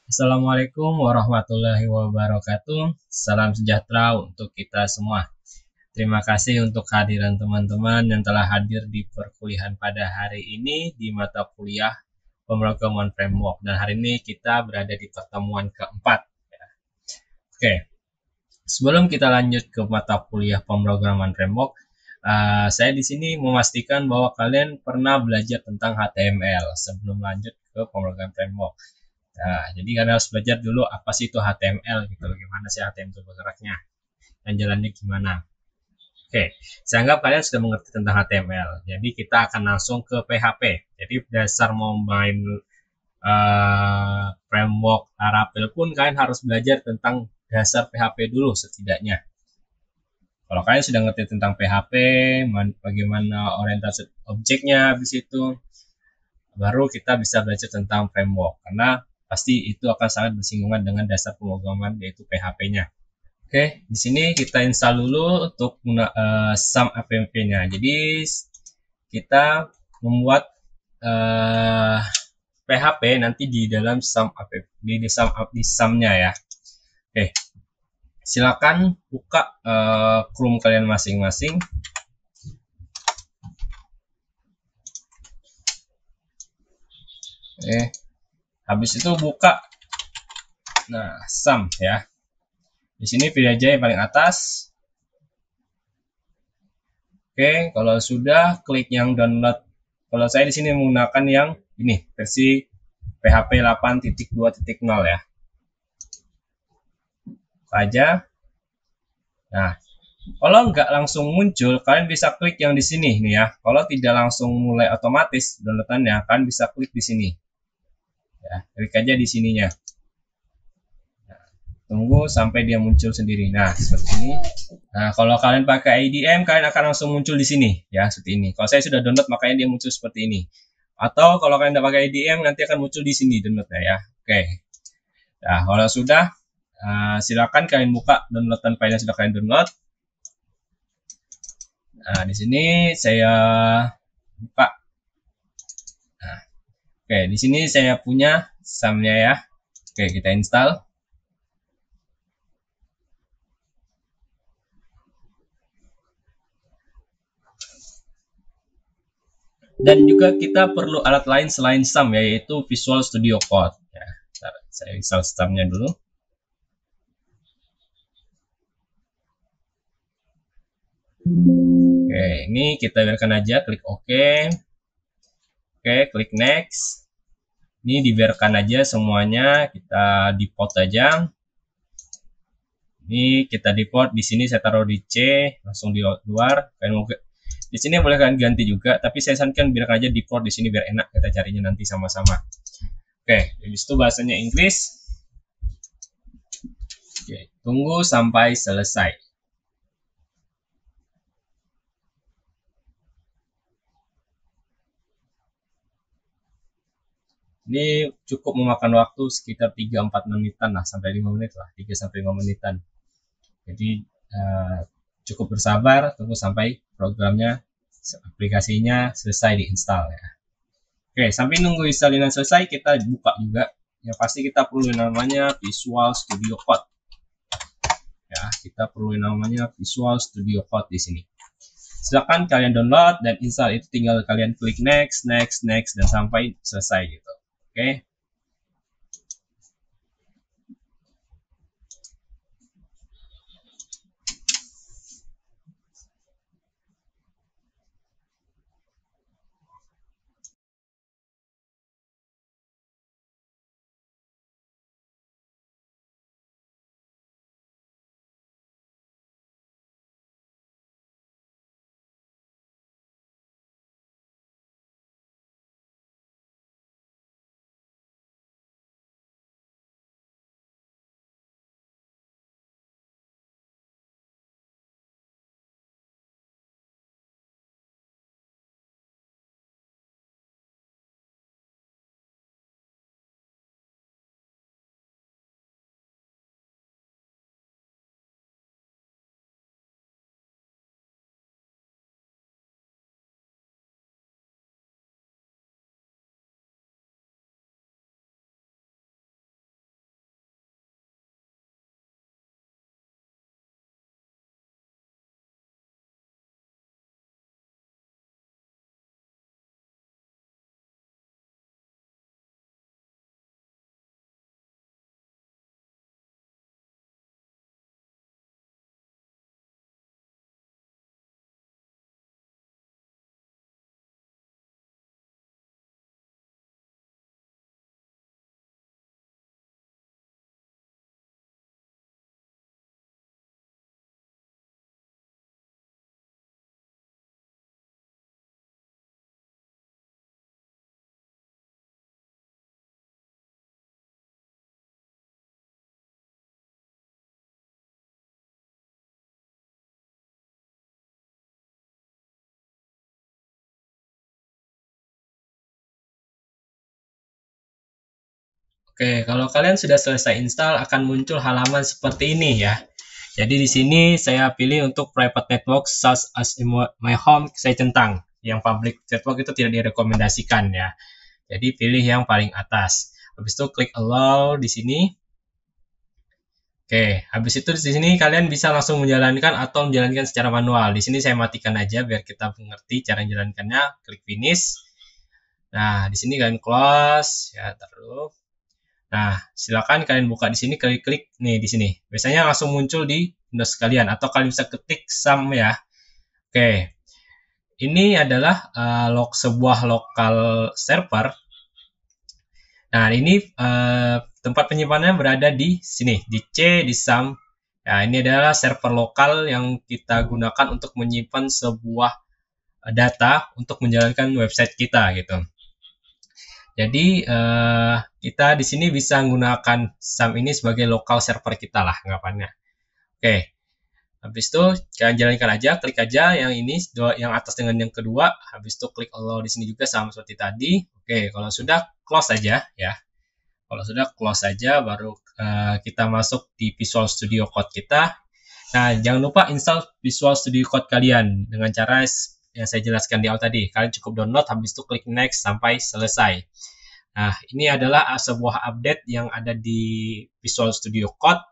Assalamualaikum warahmatullahi wabarakatuh. Salam sejahtera untuk kita semua. Terima kasih untuk kehadiran teman-teman yang telah hadir di perkuliahan pada hari ini di mata kuliah pemrograman framework. Dan hari ini kita berada di pertemuan keempat. Oke, sebelum kita lanjut ke mata kuliah pemrograman framework, saya di sini memastikan bahwa kalian pernah belajar tentang HTML sebelum lanjut ke pemrograman framework. Nah, jadi kalian harus belajar dulu apa sih itu HTML gitu, bagaimana sih HTML itu bergeraknya dan jalannya gimana. Oke, saya anggap kalian sudah mengerti tentang HTML. Jadi kita akan langsung ke PHP. Jadi dasar mau main framework Laravel pun kalian harus belajar tentang dasar PHP dulu setidaknya. Kalau kalian sudah ngerti tentang PHP, bagaimana orientasi objeknya habis itu, baru kita bisa belajar tentang framework. Karena pasti itu akan sangat bersinggungan dengan dasar pemrograman yaitu PHP-nya. Oke, di sini kita install dulu untuk SAM app-nya. Jadi kita membuat PHP nanti di dalam SAM app, di SAM-nya ya. Oke, silakan buka Chrome kalian masing-masing. Oke, habis itu buka SAM ya. Di sini pilih aja yang paling atas. Oke, kalau sudah klik yang download. Kalau saya di sini menggunakan yang ini versi PHP 8.2.0 ya. Aja. Nah, kalau nggak langsung muncul, kalian bisa klik yang di sini nih ya. Kalau tidak langsung mulai otomatis downloadannya, kalian bisa klik di sini. Ya, klik aja di sininya. Tunggu sampai dia muncul sendiri. Nah, seperti ini. Nah, kalau kalian pakai IDM, kalian akan langsung muncul di sini, ya, seperti ini. Kalau saya sudah download, makanya dia muncul seperti ini. Atau kalau kalian tidak pakai IDM, nanti akan muncul di sini downloadnya, ya. Oke. Nah, kalau sudah, silakan kalian buka downloadan file yang sudah kalian download. Nah, di sini saya buka. Nah, oke, di sini saya punya SAM-nya ya. Oke, kita install. Dan juga kita perlu alat lain selain SAM yaitu Visual Studio Code. Ya, saya install SAM-nya dulu. Oke, ini kita biarkan aja, klik OK. Oke, klik next. Ini dibiarkan aja semuanya, kita deport aja. Ini kita deport, di sini saya taruh di C, langsung di luar. Di sini boleh kalian ganti juga, tapi saya sarankan biarkan aja deport di sini biar enak kita carinya nanti sama-sama. Oke, habis itu bahasanya Inggris. Oke, tunggu sampai selesai. Ini cukup memakan waktu sekitar 3-4 menitan lah, sampai 5 menit lah, 3-5 menitan. Jadi cukup bersabar, tunggu sampai programnya, aplikasinya selesai diinstal ya. Oke, sampai nunggu installation selesai, kita buka juga. Yang pasti kita perlu namanya Visual Studio Code. Ya, kita perlu namanya Visual Studio Code di sini. Silakan kalian download dan install, itu tinggal kalian klik next, next, next dan sampai selesai gitu. Oke. Oke, kalau kalian sudah selesai install akan muncul halaman seperti ini ya. Jadi di sini saya pilih untuk private network such as in my home, saya centang. Yang public network itu tidak direkomendasikan ya. Jadi pilih yang paling atas. Habis itu klik allow di sini. Oke, habis itu di sini kalian bisa langsung menjalankan atau menjalankan secara manual. Di sini saya matikan aja biar kita mengerti cara menjalankannya. Klik finish. Nah, di sini kalian close ya, taruh. Nah, silakan kalian buka di sini, klik nih di sini. Biasanya langsung muncul di Windows kalian atau kalian bisa ketik sum ya. Oke. Ini adalah sebuah lokal server. Nah, ini tempat penyimpanannya berada di sini, di C, di sum. Nah, ini adalah server lokal yang kita gunakan untuk menyimpan sebuah data untuk menjalankan website kita gitu. Jadi kita di sini bisa menggunakan SAM ini sebagai lokal server kita lah anggapannya. Oke, habis itu kalian jalankan aja, klik aja yang ini, yang atas dengan yang kedua. Habis itu klik allow di sini juga sama seperti tadi. Oke, kalau sudah close aja ya. Kalau sudah close aja, baru kita masuk di Visual Studio Code kita. Nah, jangan lupa install Visual Studio Code kalian dengan cara yang saya jelaskan di awal tadi. Kalian cukup download, habis itu klik next sampai selesai. Nah, ini adalah sebuah update yang ada di Visual Studio Code.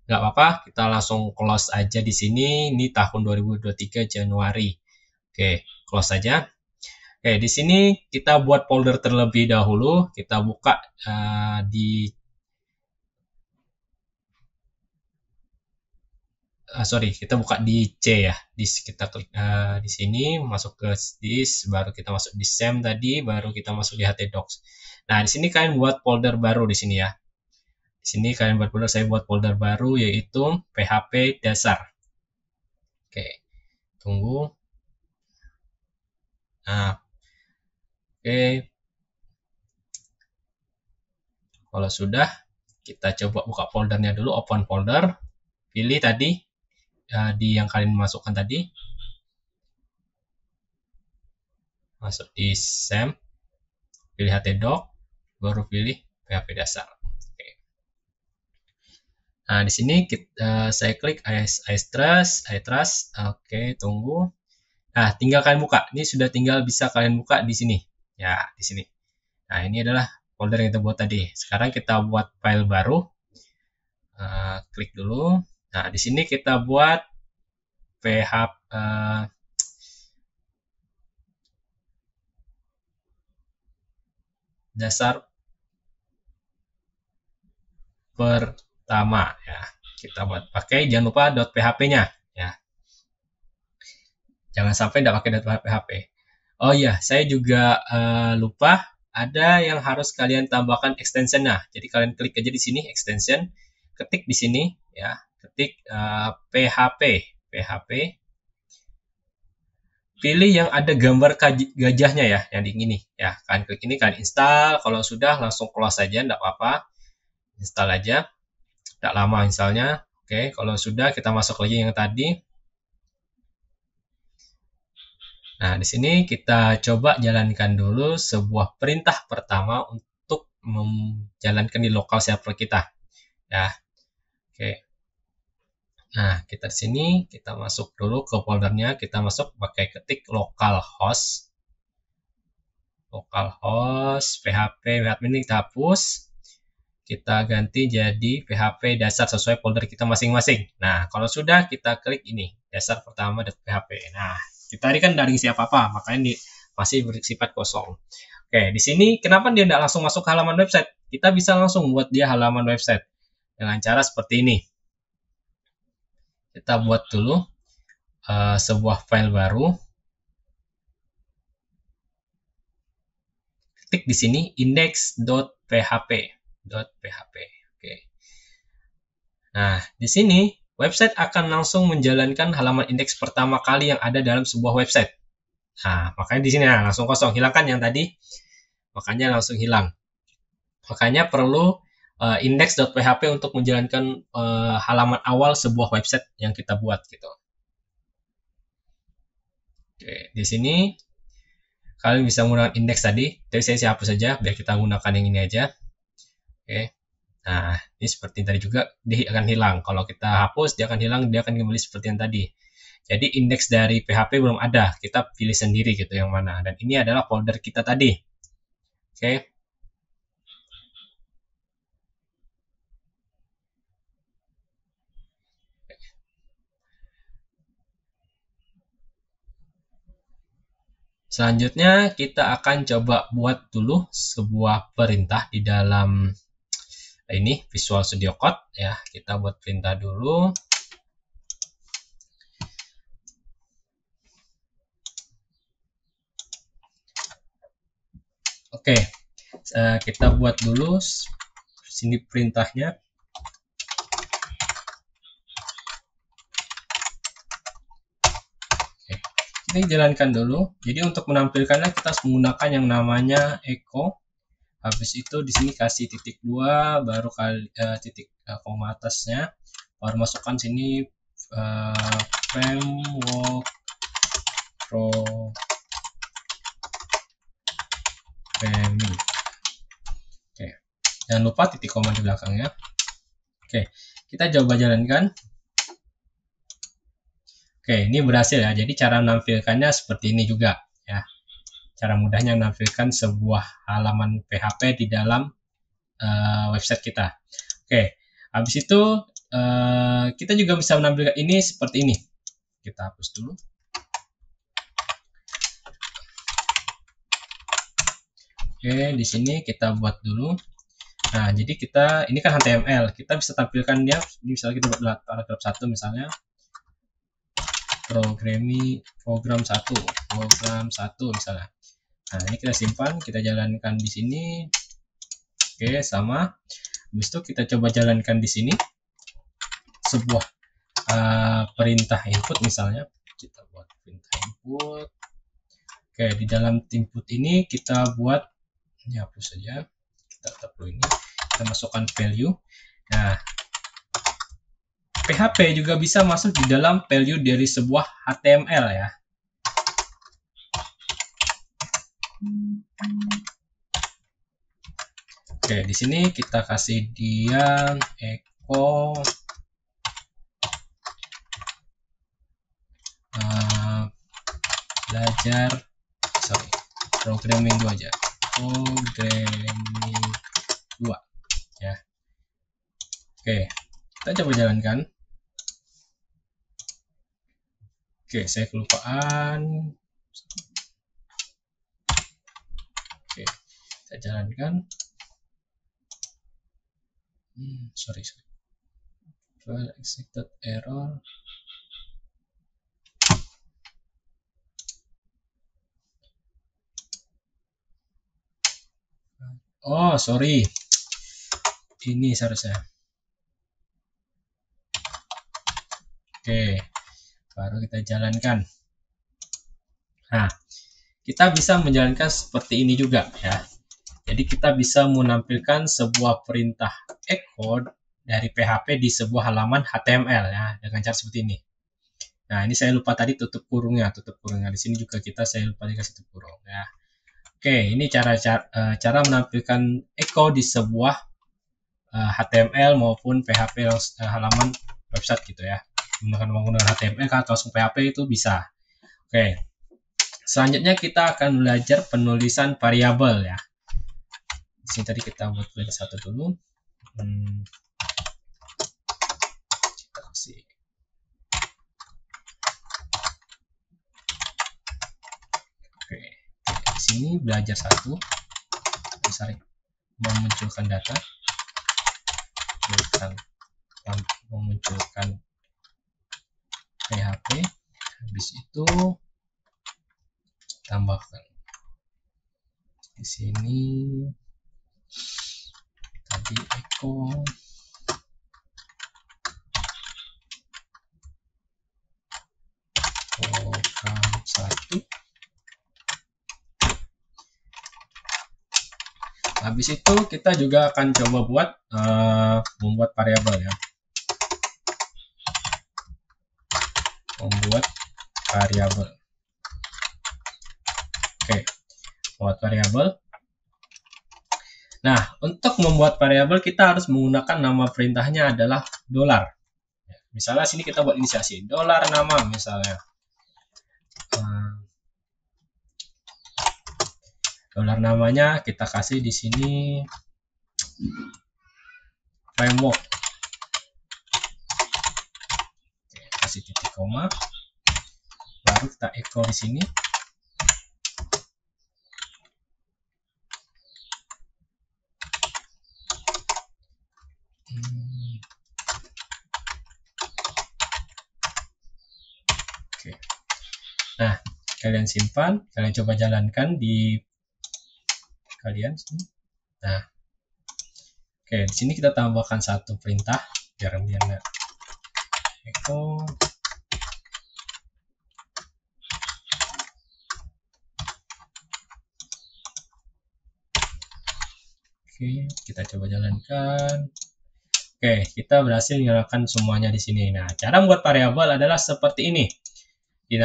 Nggak apa-apa, kita langsung close aja di sini. Ini tahun 2023 Januari. Oke, close aja. Oke, di sini kita buat folder terlebih dahulu. Kita buka di kita buka di C ya. Kita klik di sini, masuk ke disk, baru kita masuk di SAM tadi, baru kita masuk di htdocs. Nah, di sini kalian buat folder baru di sini ya. Di sini kalian buat folder, saya buat folder baru yaitu PHP dasar. Oke, tunggu. Nah, oke. Kalau sudah, kita coba buka foldernya dulu, open folder. Pilih tadi di yang kalian masukkan tadi, masuk di SAM, pilih htdoc, baru pilih PHP dasar. Oke. Nah, di sini saya klik I trust. Oke, tunggu. Nah, tinggal kalian buka. Ini sudah tinggal bisa kalian buka di sini. Ya, di sini. Nah, ini adalah folder yang kita buat tadi. Sekarang kita buat file baru. Klik dulu. Nah, di sini kita buat PHP dasar pertama ya. Kita buat pakai, jangan lupa .php-nya ya. Jangan sampai tidak pakai .php. Oh iya, saya juga lupa ada yang harus kalian tambahkan extension-nya. Jadi kalian klik aja di sini extension, ketik di sini ya, ketik PHP. Pilih yang ada gambar gajahnya ya, yang di ini ya. Kalian klik ini, kalian install. Kalau sudah langsung close saja, tidak apa-apa. Install aja. Tidak lama installnya. Oke, kalau sudah kita masuk lagi yang tadi. Nah, di sini kita coba jalankan dulu sebuah perintah pertama untuk menjalankan di lokal server kita. Ya. Oke. Nah, kita di sini kita masuk dulu ke foldernya, kita masuk pakai ketik localhost. Localhost PHP ini kita hapus. Kita ganti jadi PHP dasar sesuai folder kita masing-masing. Nah, kalau sudah kita klik ini, dasar pertama .php. Nah, kita tadi kan dari siapa apa, makanya masih bersifat kosong. Oke, di sini kenapa dia tidak langsung masuk ke halaman website? Kita bisa langsung buat dia halaman website dengan cara seperti ini. Kita buat dulu sebuah file baru. Ketik di sini index.php. Oke. Nah, di sini website akan langsung menjalankan halaman indeks pertama kali yang ada dalam sebuah website. Nah, makanya di sini langsung kosong. Hilangkan yang tadi, makanya langsung hilang. Makanya perlu index.php untuk menjalankan halaman awal sebuah website yang kita buat gitu. Oke, di sini Kalian bisa menggunakan indeks tadi, tapi saya hapus saja biar kita gunakan yang ini aja. Oke. Nah, ini seperti tadi juga dia akan hilang. Kalau kita hapus, dia akan hilang, dia akan kembali seperti yang tadi. Jadi indeks dari PHP belum ada, kita pilih sendiri gitu yang mana. Dan ini adalah folder kita tadi. Oke. Selanjutnya kita akan coba buat dulu sebuah perintah di dalam ini Visual Studio Code ya. Kita buat perintah dulu. Oke, kita buat dulu sini perintahnya. Oke, ini jalankan dulu. Jadi untuk menampilkannya kita harus menggunakan yang namanya echo. Habis itu di sini kasih titik 2, baru titik koma atasnya, baru masukkan sini framework programming. Oke, jangan lupa titik koma di belakangnya. Oke, kita coba jalankan. Oke, ini berhasil ya. Jadi cara menampilkannya seperti ini juga ya. Cara mudahnya menampilkan sebuah halaman PHP di dalam website kita. Oke, habis itu kita juga bisa menampilkan ini seperti ini. Kita hapus dulu. Oke, di sini kita buat dulu. Nah, jadi ini kan HTML. Kita bisa tampilkan dia, misalnya kita buat paragraf 1 misalnya. Program 1 misalnya. Nah, ini kita simpan, kita jalankan di sini. Oke, sama. Habis itu kita coba jalankan di sini sebuah perintah input misalnya. Kita buat perintah input. Oke, di dalam input ini kita buat ini hapus saja. Kita taruh ini. Kita masukkan value. Nah, PHP juga bisa masuk di dalam value dari sebuah HTML ya. Oke, di sini kita kasih dia echo belajar programming 2 aja. Programming 2 ya. Oke, kita coba jalankan. Oke, saya kelupaan. Oke, kita jalankan. Sorry. File executed error. Oh, sorry. Ini seharusnya. Oke, baru kita jalankan. Nah, kita bisa menjalankan seperti ini juga ya. Jadi kita bisa menampilkan sebuah perintah echo dari PHP di sebuah halaman HTML ya dengan cara seperti ini. Nah, ini saya lupa tadi tutup kurungnya. Di sini juga saya lupa dikasih tutup kurung ya. Oke, ini cara menampilkan echo di sebuah HTML maupun PHP halaman website gitu ya. Menggunakan HTML atau langsung PHP itu bisa. Oke. Selanjutnya kita akan belajar penulisan variabel ya. Di sini tadi kita buat variabel 1 dulu. Kita kasih. Oke. Di sini belajar 1. Misalnya memunculkan data. Memunculkan PHP. Habis itu tambahkan di sini tadi echo program 1. Habis itu kita juga akan coba buat membuat variabel ya. Membuat variabel. Oke. Buat variabel. Nah, untuk membuat variabel kita harus menggunakan nama perintahnya adalah $. Misalnya sini kita buat inisiasi $nama misalnya. $namanya kita kasih di sini framework. Oke, kasih titik koma. Baru kita echo di sini. Oke. Nah, kalian simpan, kalian coba jalankan di kalian sini. Nah, oke, di sini kita tambahkan satu perintah biar nggak echo. Oke, kita coba jalankan. Oke, kita berhasil menyalakan semuanya di sini. Nah, cara membuat variabel adalah seperti ini. Di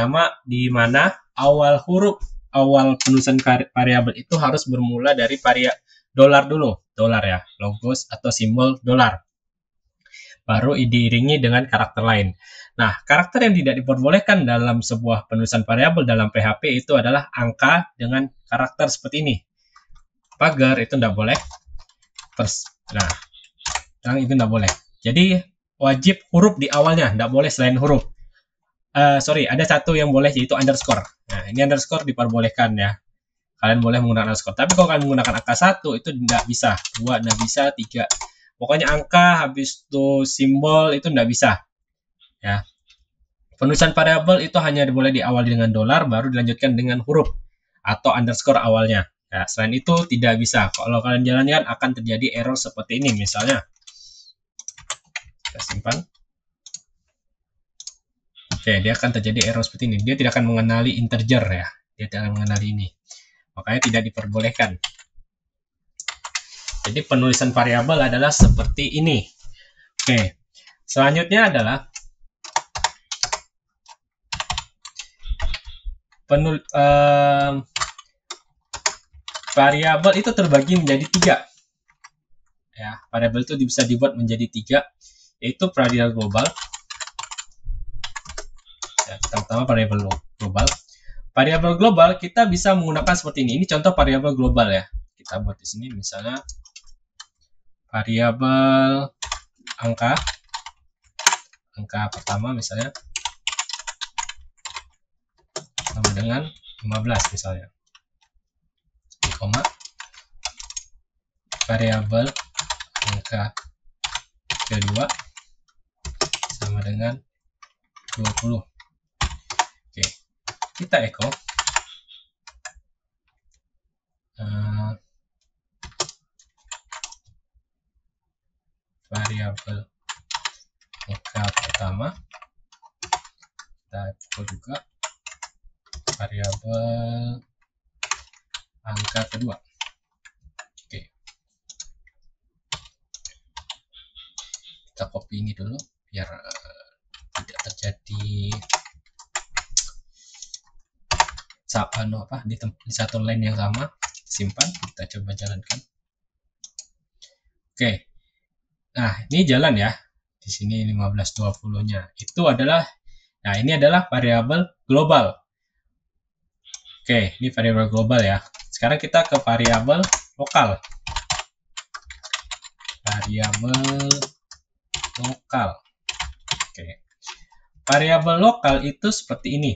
mana awal penulisan variabel itu harus bermula dari $, dulu, $ ya, logos atau simbol $. Baru diiringi dengan karakter lain. Nah, karakter yang tidak diperbolehkan dalam sebuah penulisan variabel dalam PHP itu adalah angka dengan karakter seperti ini. Pagar itu tidak boleh. Nah, itu tidak boleh. Jadi wajib huruf di awalnya, tidak boleh selain huruf. Ada satu yang boleh, yaitu underscore. Nah, ini underscore diperbolehkan ya. Kalian boleh menggunakan underscore. Tapi kalau kalian menggunakan angka 1 itu tidak bisa. 2 tidak bisa, 3. Pokoknya angka habis itu simbol itu tidak bisa. Ya. Penulisan variabel itu hanya boleh diawali dengan $, baru dilanjutkan dengan huruf atau underscore awalnya. Ya, selain itu tidak bisa. Kalau kalian jalankan akan terjadi error seperti ini misalnya. Kita simpan. Oke, dia akan terjadi error seperti ini. Dia tidak akan mengenali integer ya. Dia tidak akan mengenali ini. Makanya tidak diperbolehkan. Jadi penulisan variabel adalah seperti ini. Oke. Selanjutnya adalah variabel itu terbagi menjadi 3. Ya, variabel itu bisa dibuat menjadi 3, yaitu variabel global. Ya, pertama variabel global. Variabel global kita bisa menggunakan seperti ini. Ini contoh variabel global ya. Kita buat di sini misalnya variabel angka pertama misalnya sama dengan 15 misalnya. Koma. Variabel angka kedua sama dengan 20. Oke, kita echo. Variabel angka pertama, kita echo juga variabel angka kedua. Oke, kita copy ini dulu biar tidak terjadi di satu line yang sama. Simpan, kita coba jalankan. Oke, nah ini jalan ya. Di sini 15-20-nya itu adalah, nah ini adalah variabel global. Oke, ini variabel global ya. Sekarang kita ke variabel lokal. Variabel lokal. Oke, variabel lokal itu seperti ini.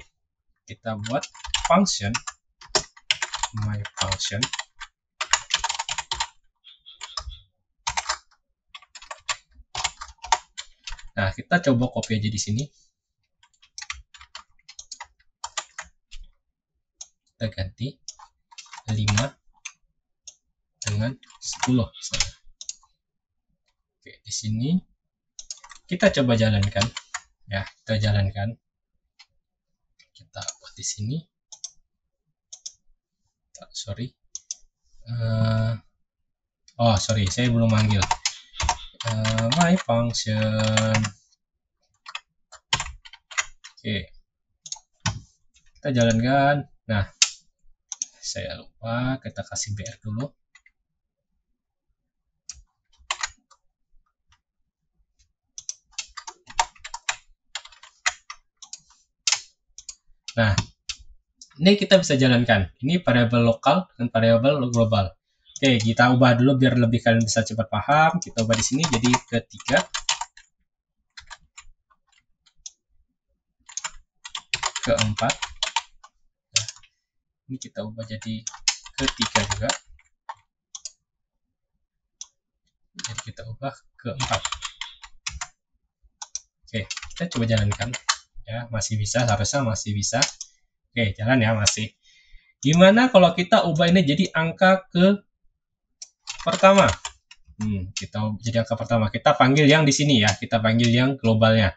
Kita buat function my function. Nah, kita coba copy aja di sini. Kita ganti 5 dengan 10 misalnya. Oke, di sini kita coba jalankan ya, kita jalankan. Kita buat di sini. Sorry, saya belum manggil my function. Oke, kita jalankan. Nah, saya lupa, kita kasih BR dulu. Nah, ini kita bisa jalankan. Ini variabel lokal dan variabel global. Oke, kita ubah dulu biar lebih kalian bisa cepat paham. Kita ubah di sini jadi ketiga, keempat. Nah, ini kita ubah jadi ketiga juga. Jadi kita ubah keempat. Oke, kita coba jalankan. Ya, masih bisa, harusnya masih bisa. Oke, jalan ya, masih. Gimana kalau kita ubah ini jadi angka ke pertama? Kita jadi angka pertama. Kita panggil yang di sini ya. Kita panggil yang globalnya.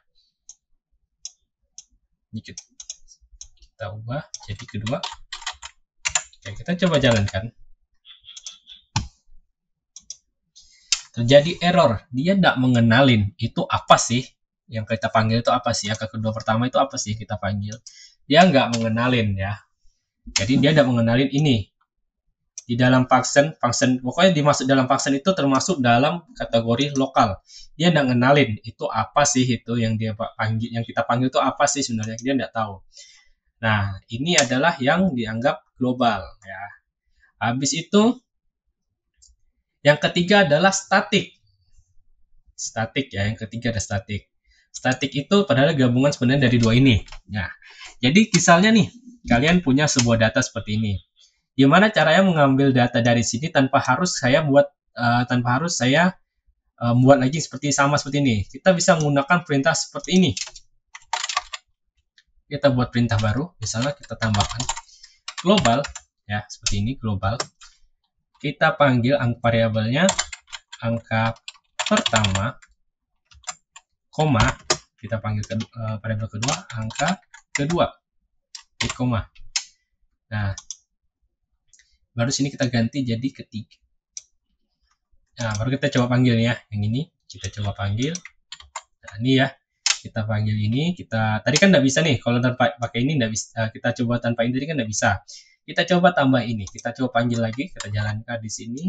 Ini kita ubah jadi kedua. Oke, kita coba jalankan. Terjadi error. Dia tidak mengenalin itu apa sih. Yang kita panggil itu apa sih? Angka kedua pertama itu apa sih kita panggil? Dia nggak mengenalin ya. Jadi dia tidak mengenalin ini. Di dalam function pokoknya dimasuk dalam function itu termasuk dalam kategori lokal. Dia tidak ngenalin itu apa sih itu yang dia panggil, yang kita panggil itu apa sih sebenarnya, dia tidak tahu. Nah, ini adalah yang dianggap global ya. Habis itu yang ketiga adalah statik. Statik ya, yang ketiga ada statik. Statik itu padahal gabungan sebenarnya dari dua ini. Nah, jadi misalnya nih, kalian punya sebuah data seperti ini. Gimana caranya mengambil data dari sini tanpa harus saya buat buat lagi sama seperti ini. Kita bisa menggunakan perintah seperti ini. Kita buat perintah baru, misalnya kita tambahkan global ya, seperti ini global. Kita panggil variabelnya angka pertama, koma, kita panggil variabel kedua angka kedua, koma. Nah, baru sini kita ganti jadi ketiga. Nah, baru kita coba panggil ya, yang ini kita coba panggil. Nah, ini ya, kita panggil ini. Kita tadi kan tidak bisa nih, kalau tanpa pakai ini tidak bisa. Kita coba tanpa ini tadi kan tidak bisa. Kita coba tambah ini, kita coba panggil lagi, kita jalankan di sini.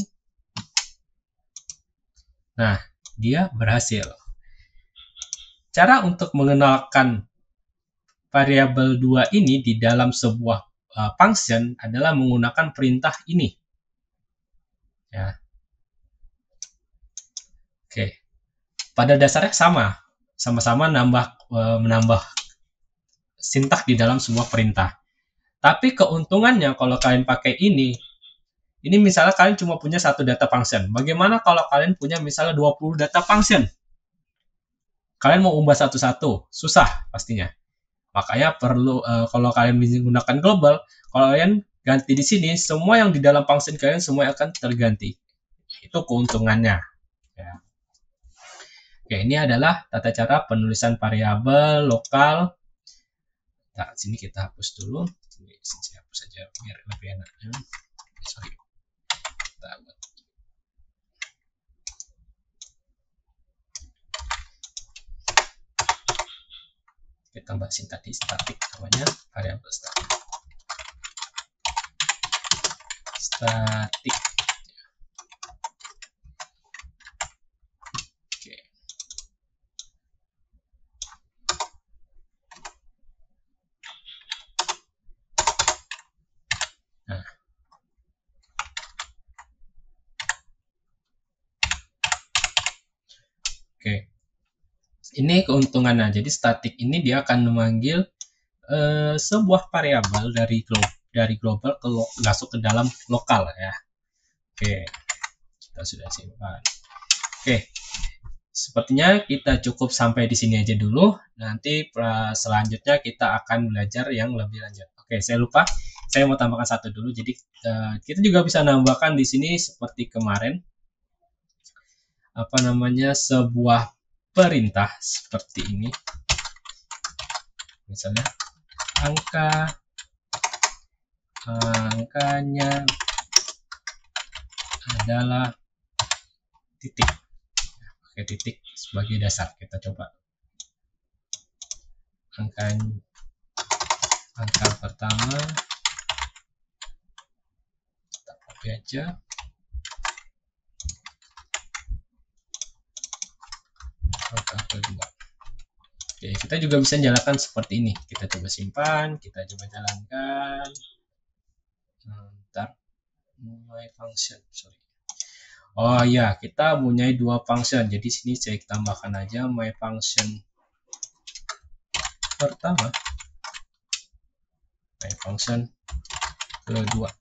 Nah, dia berhasil. Cara untuk mengenalkan variabel 2 ini di dalam sebuah function adalah menggunakan perintah ini. Ya. Oke. Pada dasarnya sama-sama menambah sintak di dalam sebuah perintah. Tapi keuntungannya kalau kalian pakai ini misalnya kalian cuma punya satu data function. Bagaimana kalau kalian punya misalnya 20 data function? Kalian mau ubah satu-satu, susah pastinya. Makanya perlu kalau kalian menggunakan global, kalau kalian ganti di sini, semua yang di dalam function kalian semua akan terganti. Itu keuntungannya. Ya. Oke, ini adalah tata cara penulisan variabel lokal. Nah, sini kita hapus dulu. Sini saya hapus saja biar lebih enak. Sorry. Kita tambah tadi statik namanya, variabel statik. Statik. Oke. Nah. Oke. Ini keuntungannya. Jadi statik ini dia akan memanggil sebuah variabel dari global masuk ke dalam lokal ya. Oke, kita sudah simpan. Oke, sepertinya kita cukup sampai di sini aja dulu. Nanti selanjutnya kita akan belajar yang lebih lanjut. Oke, saya lupa, saya mau tambahkan satu dulu. Jadi kita juga bisa nambahkan di sini seperti kemarin, sebuah perintah seperti ini. Misalnya angkanya adalah titik. Pakai titik sebagai dasar. Kita coba. Angka pertama copy aja. Angka kedua. Oke, kita juga bisa jalankan seperti ini. Kita coba simpan, kita coba jalankan. Ntar mulai function, sorry. Oh ya, kita punya dua function. Jadi sini saya tambahkan aja my function pertama, my function kedua.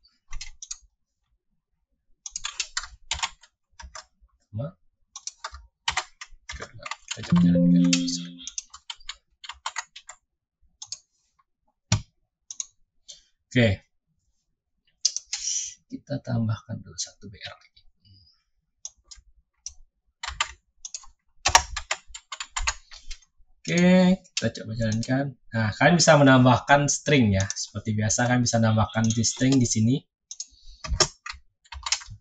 Kita coba jalankan. Oke, kita tambahkan dulu satu BR lagi. Oke, kita coba jalankan. Nah, kalian bisa menambahkan string ya. Seperti biasa kalian bisa menambahkan di string di sini.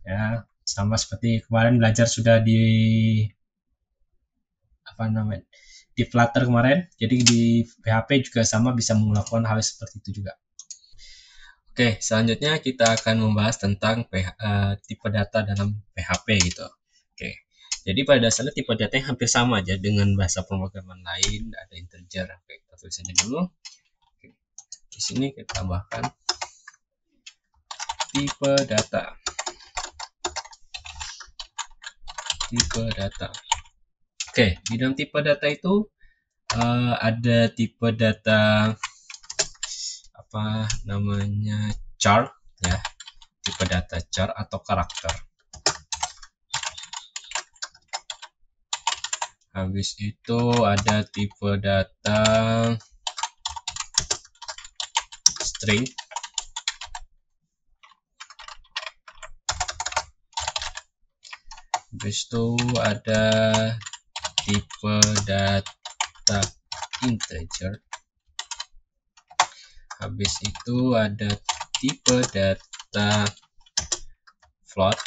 Ya, sama seperti kemarin belajar sudah di apa namanya? Di Flutter kemarin. Jadi di PHP juga sama bisa melakukan hal seperti itu juga. Oke, selanjutnya kita akan membahas tentang tipe data dalam PHP gitu. Oke, jadi pada dasarnya tipe data yang hampir sama aja dengan bahasa pemrograman lain, ada integer. Oke, kita tulis aja dulu. Oke, di sini kita tambahkan tipe data. Tipe data. Oke, di dalam tipe data itu ada tipe data apa namanya char ya, tipe data char atau karakter. Habis itu ada tipe data string. Habis itu ada tipe data integer. Habis itu ada tipe data float.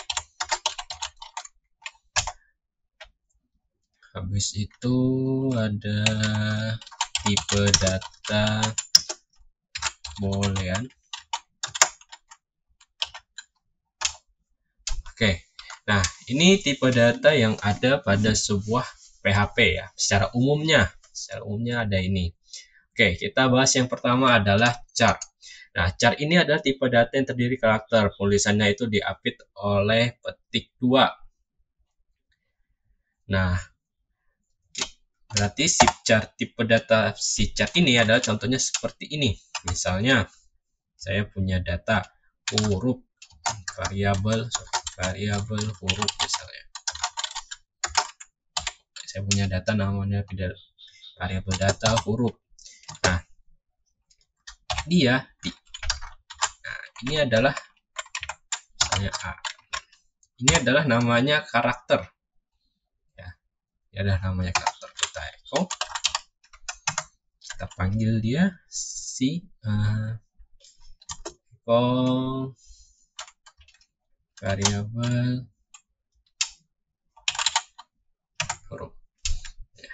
Habis itu ada tipe data boolean. Oke, nah ini tipe data yang ada pada sebuah PHP ya. Secara umumnya ada ini. Oke, kita bahas yang pertama adalah char. Nah, char ini adalah tipe data yang terdiri karakter. Tulisannya itu diapit oleh petik 2. Nah, berarti tipe data si char ini adalah contohnya seperti ini. Misalnya, saya punya data huruf variabel huruf misalnya. Saya punya data namanya variabel data huruf. Nah, ini adalah misalnya A. Ini adalah namanya karakter. Ya, ini adalah namanya karakter. Kita echo. Kita panggil dia si echo variabel huruf. Ya.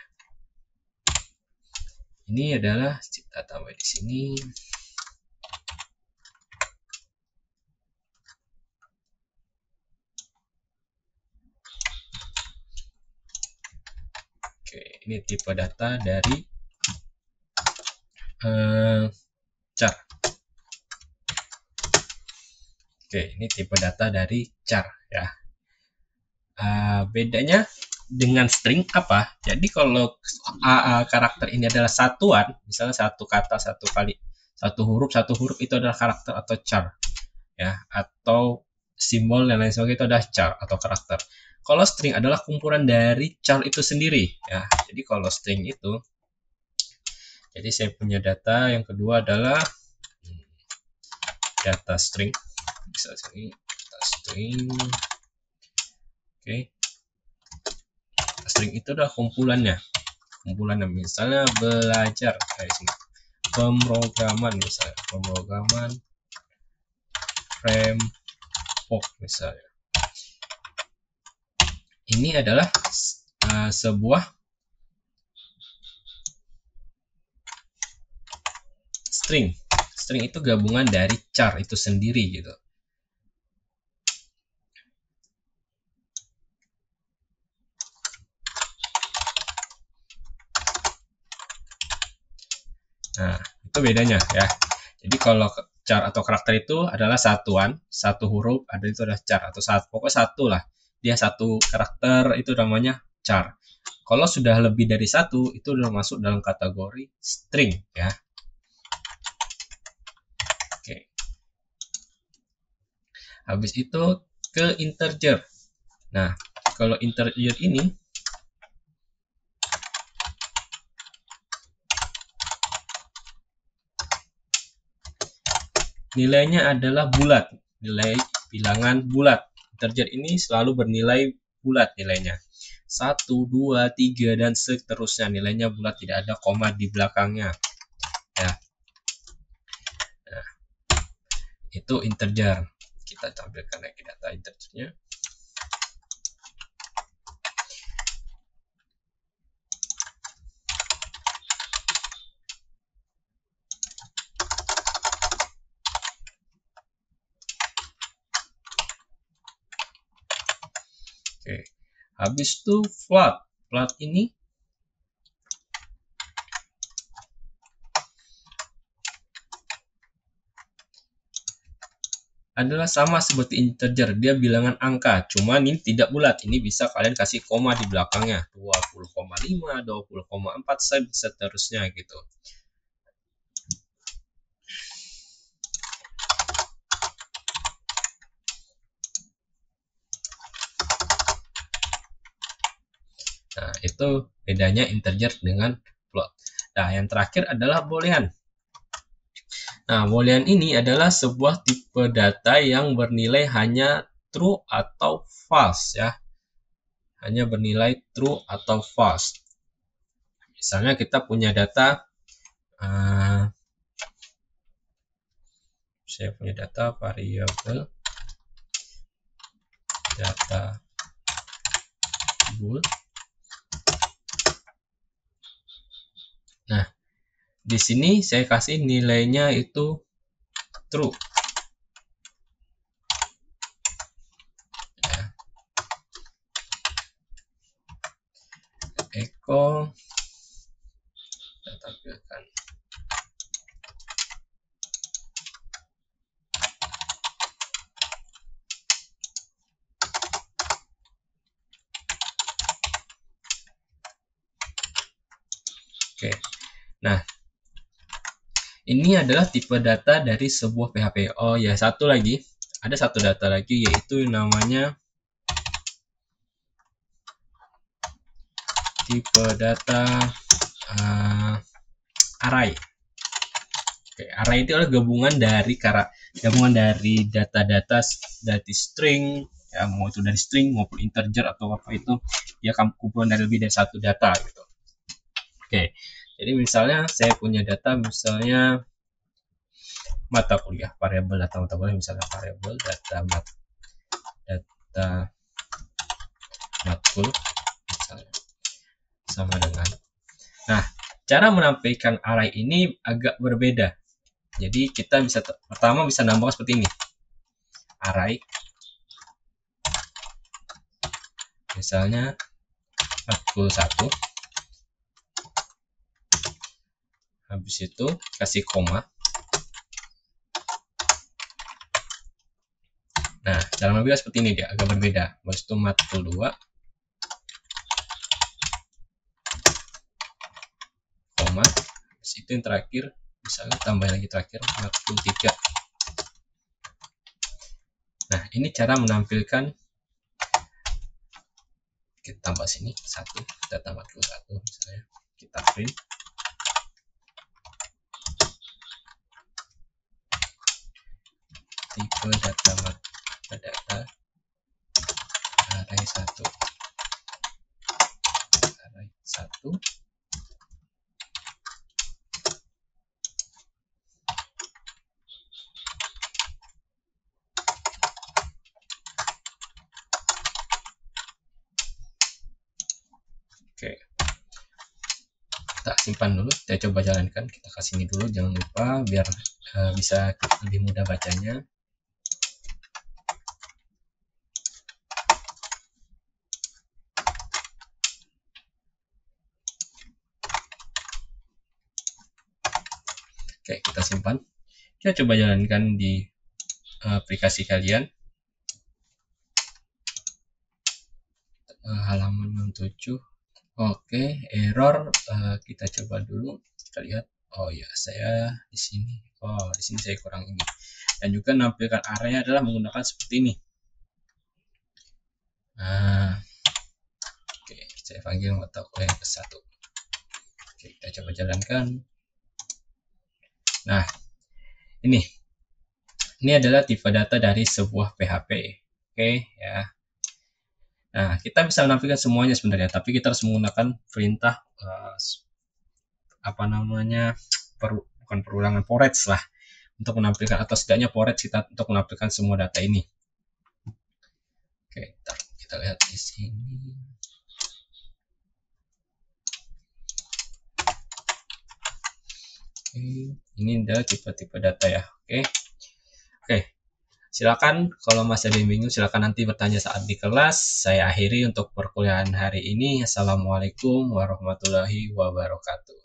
Ini adalah kita tambah di sini. Oke, ini tipe data dari char. Oke, ini tipe data dari char ya. Bedanya dengan string apa? Jadi kalau karakter ini adalah satuan, misalnya satu kata, satu huruf itu adalah karakter atau char ya, atau simbol dan lain sebagainya itu adalah char atau karakter. Kalau string adalah kumpulan dari char itu sendiri ya. Jadi kalau string itu, jadi saya punya data yang kedua adalah data string. Bisa sini data string. Oke. String itu adalah kumpulannya misalnya belajar kayak sini, pemrograman misalnya, pemrograman framework misalnya. Ini adalah sebuah string itu gabungan dari char itu sendiri gitu. Nah, itu bedanya ya. Jadi kalau char atau karakter itu adalah satuan, satu huruf, ada itu adalah char atau satu, pokoknya satu lah. Dia satu karakter itu namanya char. Kalau sudah lebih dari satu, itu sudah masuk dalam kategori string ya. Oke. Habis itu ke integer. Nah, kalau integer ini nilainya adalah bulat, nilai bilangan bulat. Integer ini selalu bernilai bulat nilainya. 1, 2, 3, dan seterusnya. Nilainya bulat, tidak ada koma di belakangnya. Ya. Nah, itu integer. Kita tampilkan lagi data integernya. Oke. Habis itu float. Float ini adalah sama seperti integer, dia bilangan angka, cuman ini tidak bulat. Ini bisa kalian kasih koma di belakangnya, 20,5, 20,4, seterusnya gitu. Nah, itu bedanya integer dengan float. Nah, yang terakhir adalah boolean. Nah, boolean ini adalah sebuah tipe data yang bernilai hanya true atau false ya. Hanya bernilai true atau false. Misalnya kita punya data, saya punya data variabel data bool. Nah, di sini saya kasih nilainya itu true. Ya. Echo kita tampilkan. Oke. Nah, ini adalah tipe data dari sebuah PHP. Oh ya, satu lagi. Ada satu data lagi, yaitu namanya tipe data array. Oke, array itu adalah gabungan dari data-data dari string, ya, mau itu dari string maupun integer atau apa itu, dia kumpulan dari lebih dari satu data gitu. Oke, jadi misalnya saya punya data, misalnya mata kuliah, variabel data mata kuliah, misalnya variabel data matkul misalnya, sama dengan. Nah, cara menampilkan array ini agak berbeda. Jadi kita bisa pertama bisa nambah seperti ini. Array misalnya matkul 1. Habis itu kasih koma. Nah, cara mengambil seperti ini, dia agak berbeda. Habis itu matkul 2, koma. Habis itu yang terakhir, misalnya tambah lagi terakhir matkul 3. Nah, ini cara menampilkan. Kita tambah sini 1, data matkul 1 misalnya. Kita print. Tipe data array 1. Array 1. Oke, kita simpan dulu, kita coba jalankan, kita kasih ini dulu, jangan lupa biar bisa lebih mudah bacanya. Oke, kita simpan. Kita coba jalankan di aplikasi kalian. Halaman 67. Oke, error. Kita coba dulu. Kita lihat. Oh ya, saya di sini. Oh, di sini saya kurang ini. Dan juga menampilkan area adalah menggunakan seperti ini. Nah, oke, saya panggil mata kuliah yang ke-1. Oke, kita coba jalankan. Nah, ini adalah tipe data dari sebuah PHP. Oke, ya. Nah, kita bisa menampilkan semuanya sebenarnya, tapi kita harus menggunakan perintah bukan perulangan, forage lah, untuk menampilkan, atau setidaknya forage kita untuk menampilkan semua data ini. Oke, kita lihat di sini. Oke, ini adalah tipe-tipe data ya. Oke. Silakan kalau masih ada yang bingung, silakan nanti bertanya saat di kelas. Saya akhiri untuk perkuliahan hari ini. Assalamualaikum warahmatullahi wabarakatuh.